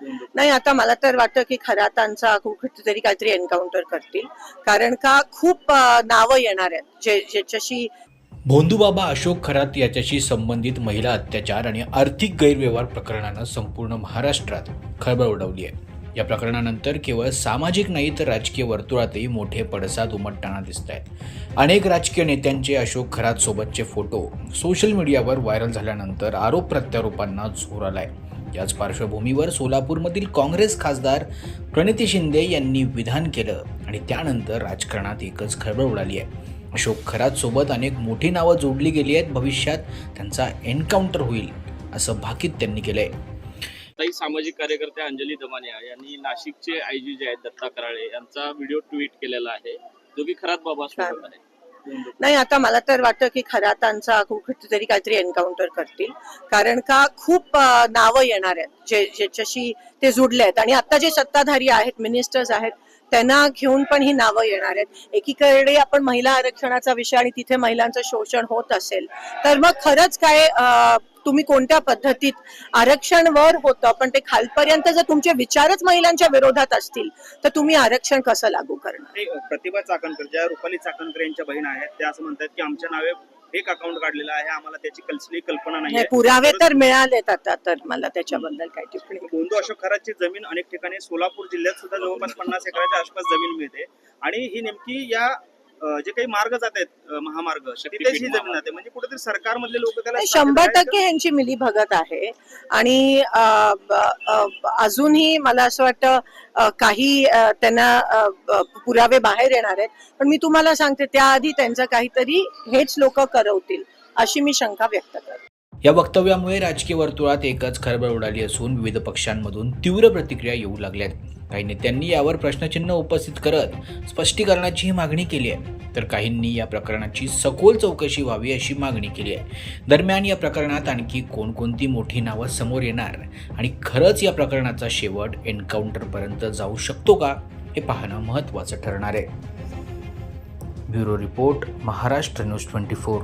नाही, आता मला तर वाटतं की खरातांचा कुठेतरी काहीतरी एन्काउंटर करतील, कारण का खूप नावं येणार आहेत ज्याच्याशी. भोंदूबाबा अशोक खरात याच्याशी संबंधित महिला अत्याचार आणि आर्थिक गैरव्यवहार प्रकरणानं संपूर्ण महाराष्ट्रात खळबळ उडवली आहे. या प्रकरणानंतर केवळ सामाजिक नाही तर राजकीय वर्तुळातही मोठे पडसाद उमटताना दिसत आहेत. अनेक राजकीय नेत्यांचे अशोक खरात सोबतचे फोटो सोशल मीडियावर व्हायरल झाल्यानंतर आरोप प्रत्यारोपांना जोर आलाय. याच पार्श्वभूमीवर सोलापूरमधील काँग्रेस खासदार प्रणिती शिंदे यांनी विधान केलं आणि त्यानंतर राजकारणात एकच खळबळ उडाली आहे. अशोक खरात सोबत अनेक मोठी नावं जोडली गेली आहेत. भविष्यात त्यांचा एन्काउंटर होईल असं भाकीत त्यांनी केलंय. काही सामाजिक कार्यकर्ते अंजली दमानिया यांनी नाशिकचे आयजी जे आहेत दत्ता कराळे यांचा व्हिडिओ ट्विट केलेला आहे, जो की खरात बाबा सोबत आहे. नाही, आता मला तर वाटतं की खरातांचा कुठेतरी काहीतरी एन्काउंटर करतील, कारण का खूप नावं येणार आहेत ज्याच्याशी ते जुडले आहेत. आणि आता जे सत्ताधारी आहेत, मिनिस्टर्स आहेत, त्यांना घेऊन पण ही नावं येणार आहेत. एकीकडे आपण महिला आरक्षणाचा विषय आणि तिथे महिलांचं शोषण होत असेल तर मग खरंच काय तुम्ही कोणत्या पद्धतीत आरक्षण वर होतं, पण ते खालपर्यंत जर तुमचे विचारच महिलांच्या विरोधात असतील तर तुम्ही आरक्षण कसं लागू करणार? प्रतिभा चाकणकर, ज्या रुपाली चाकणकर यांच्या बहीण आहेत, त्या असं म्हणतात की आमच्या नावे फेक अकाउंट काढलेलं आहे, आम्हाला त्याची कसली कल्पना नाही. पुरावे तर मिळालेत आता, तर मला त्याच्याबद्दल काही टिप्पणी. भोंदू अशोक खरातची जमीन अनेक ठिकाणी सोलापूर जिल्ह्यात सुद्धा जवळपास 50 एकराच्या आसपास जमीन मिळते आणि ही नेमकी या जे काही मार्ग जात आहेत महामार्ग, तिथेच ही जमीन जाते. म्हणजे कुठेतरी सरकारमधले लोक त्याला 100% यांची मिलीभगत आहे. आणि अजूनही मला असं वाटतं काही त्यांना पुरावे बाहेर येणार आहेत. पण मी तुम्हाला सांगते, त्याआधी त्यांचं काहीतरी हेच लोक करवतील अशी मी शंका व्यक्त करते. या वक्तव्यामुळे राजकीय वर्तुळात एकच खळबळ उडाली असून विविध पक्षांमधून तीव्र प्रतिक्रिया येऊ लागल्यात. काही नेत्यांनी यावर प्रश्नचिन्ह उपस्थित करत स्पष्टीकरणाची मागणी केली आहे, तर काहींनी या प्रकरणाची सखोल चौकशी व्हावी अशी मागणी केली आहे. दरम्यान या प्रकरणात आणखी कोणकोणती मोठी नावं समोर येणार आणि खरंच या प्रकरणाचा शेवट एन्काउंटरपर्यंत जाऊ शकतो का, हे पाहणं महत्त्वाचं ठरणार आहे. Bureau report, Maharashtra news 24.